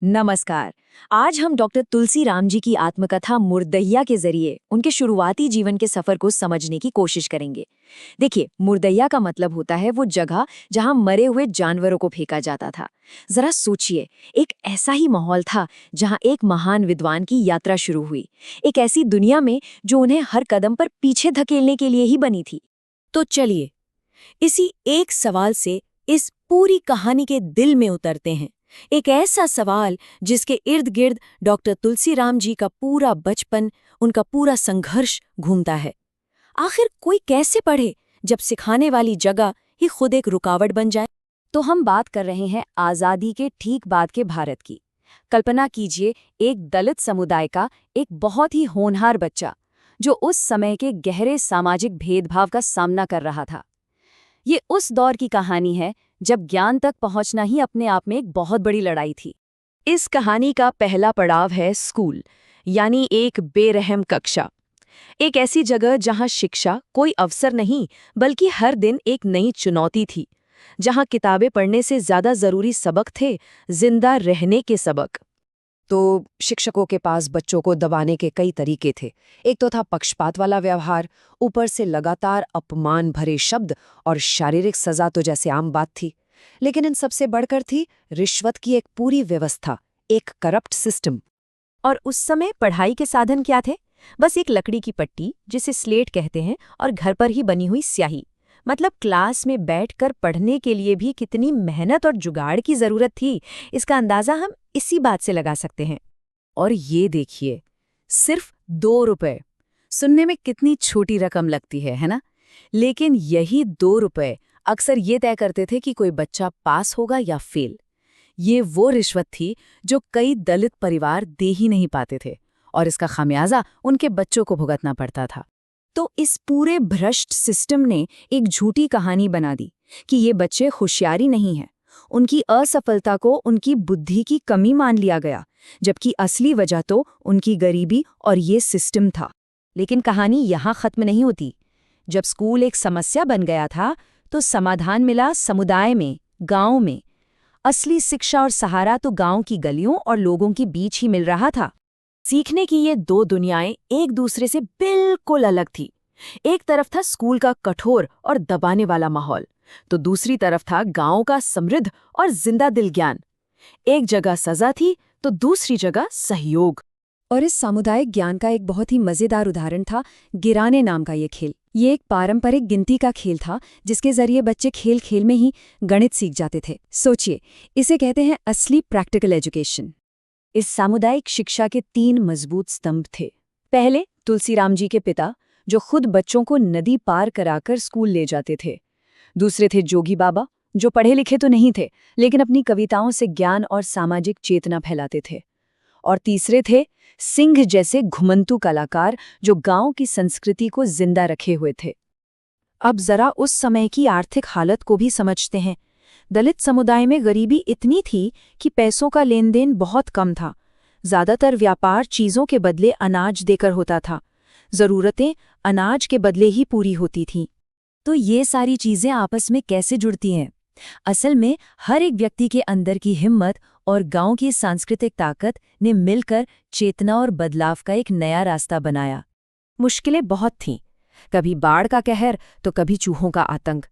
नमस्कार। आज हम डॉक्टर तुलसी राम जी की आत्मकथा मुर्दैया के जरिए उनके शुरुआती जीवन के सफर को समझने की कोशिश करेंगे। देखिए, मुर्दैया का मतलब होता है वो जगह जहां मरे हुए जानवरों को फेंका जाता था। जरा सोचिए, एक ऐसा ही माहौल था जहां एक महान विद्वान की यात्रा शुरू हुई, एक ऐसी दुनिया में जो उन्हें हर कदम पर पीछे धकेलने के लिए ही बनी थी। तो चलिए इसी एक सवाल से इस पूरी कहानी के दिल में उतरते हैं। एक ऐसा सवाल जिसके इर्द गिर्द डॉक्टर तुलसीराम जी का पूरा बचपन, उनका पूरा संघर्ष घूमता है। आखिर कोई कैसे पढ़े जब सिखाने वाली जगह ही खुद एक रुकावट बन जाए। तो हम बात कर रहे हैं आज़ादी के ठीक बाद के भारत की। कल्पना कीजिए, एक दलित समुदाय का एक बहुत ही होनहार बच्चा जो उस समय के गहरे सामाजिक भेदभाव का सामना कर रहा था। ये उस दौर की कहानी है जब ज्ञान तक पहुंचना ही अपने आप में एक बहुत बड़ी लड़ाई थी। इस कहानी का पहला पड़ाव है स्कूल, यानी एक बेरहम कक्षा। एक ऐसी जगह जहां शिक्षा कोई अवसर नहीं बल्कि हर दिन एक नई चुनौती थी, जहां किताबें पढ़ने से ज्यादा जरूरी सबक थे जिंदा रहने के सबक। तो शिक्षकों के पास बच्चों को दबाने के कई तरीके थे। एक तो था पक्षपात वाला व्यवहार, ऊपर से लगातार अपमान भरे शब्द और शारीरिक सजा तो जैसे आम बात थी। लेकिन इन सबसे बढ़कर थी रिश्वत की एक पूरी व्यवस्था, एक करप्ट सिस्टम। और उस समय पढ़ाई के साधन क्या थे? बस एक लकड़ी की पट्टी, जिसे स्लेट कहते हैं, और घर पर ही बनी हुई स्याही। मतलब क्लास में बैठकर पढ़ने के लिए भी कितनी मेहनत और जुगाड़ की जरूरत थी, इसका अंदाजा हम इसी बात से लगा सकते हैं। और ये देखिए, सिर्फ 2 रुपए। सुनने में कितनी छोटी रकम लगती है ना? लेकिन यही 2 रुपए अक्सर ये तय करते थे कि कोई बच्चा पास होगा या फेल। ये वो रिश्वत थी जो कई दलित परिवार दे ही नहीं पाते थे, और इसका खामियाजा उनके बच्चों को भुगतना पड़ता था। तो इस पूरे भ्रष्ट सिस्टम ने एक झूठी कहानी बना दी कि ये बच्चे होशियारी नहीं हैं। उनकी असफलता को उनकी बुद्धि की कमी मान लिया गया, जबकि असली वजह तो उनकी गरीबी और ये सिस्टम था। लेकिन कहानी यहाँ खत्म नहीं होती। जब स्कूल एक समस्या बन गया था, तो समाधान मिला समुदाय में, गांव में। असली शिक्षा और सहारा तो गांव की गलियों और लोगों के बीच ही मिल रहा था। सीखने की ये दो दुनियाएं एक दूसरे से बिल्कुल अलग थी। एक तरफ था स्कूल का कठोर और दबाने वाला माहौल, तो दूसरी तरफ था गांव का समृद्ध और जिंदा दिल ज्ञान। एक जगह सजा थी तो दूसरी जगह सहयोग। और इस सामुदायिक ज्ञान का एक बहुत ही मजेदार उदाहरण था गिराने नाम का ये खेल। ये एक पारंपरिक गिनती का खेल था जिसके जरिए बच्चे खेल खेल में ही गणित सीख जाते थे। सोचिए, इसे कहते हैं असली प्रैक्टिकल एजुकेशन। इस सामुदायिक शिक्षा के 3 मजबूत स्तंभ थे। पहले तुलसीराम जी के पिता, जो खुद बच्चों को नदी पार कराकर स्कूल ले जाते थे। दूसरे थे जोगी बाबा, जो पढ़े लिखे तो नहीं थे लेकिन अपनी कविताओं से ज्ञान और सामाजिक चेतना फैलाते थे। और तीसरे थे सिंह जैसे घुमंतू कलाकार, जो गांव की संस्कृति को जिंदा रखे हुए थे। अब जरा उस समय की आर्थिक हालत को भी समझते हैं। दलित समुदाय में गरीबी इतनी थी कि पैसों का लेन देन बहुत कम था। ज्यादातर व्यापार चीजों के बदले अनाज देकर होता था। जरूरतें अनाज के बदले ही पूरी होती थीं। तो ये सारी चीजें आपस में कैसे जुड़ती हैं? असल में हर एक व्यक्ति के अंदर की हिम्मत और गांव की सांस्कृतिक ताकत ने मिलकर चेतना और बदलाव का एक नया रास्ता बनाया। मुश्किलें बहुत थीं, कभी बाढ़ का कहर तो कभी चूहों का आतंक।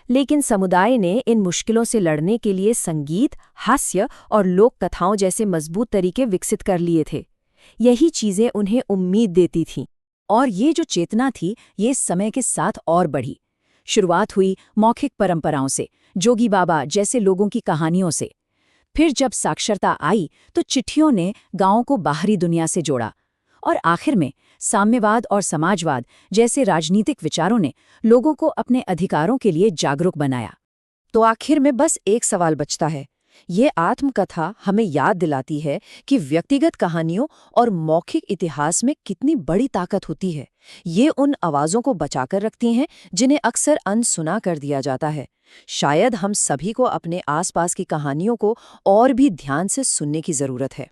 लेकिन समुदाय ने इन मुश्किलों से लड़ने के लिए संगीत, हास्य और लोक कथाओं जैसे मजबूत तरीके विकसित कर लिए थे। यही चीजें उन्हें उम्मीद देती थीं। और ये जो चेतना थी, ये समय के साथ और बढ़ी। शुरुआत हुई मौखिक परंपराओं से, जोगी बाबा जैसे लोगों की कहानियों से। फिर जब साक्षरता आई तो चिट्ठियों ने गांवों को बाहरी दुनिया से जोड़ा। और आखिर में साम्यवाद और समाजवाद जैसे राजनीतिक विचारों ने लोगों को अपने अधिकारों के लिए जागरूक बनाया। तो आखिर में बस एक सवाल बचता है। ये आत्मकथा हमें याद दिलाती है कि व्यक्तिगत कहानियों और मौखिक इतिहास में कितनी बड़ी ताकत होती है। ये उन आवाज़ों को बचाकर रखती हैं जिन्हें अक्सर अनसुना कर दिया जाता है। शायद हम सभी को अपने आसपास की कहानियों को और भी ध्यान से सुनने की ज़रूरत है।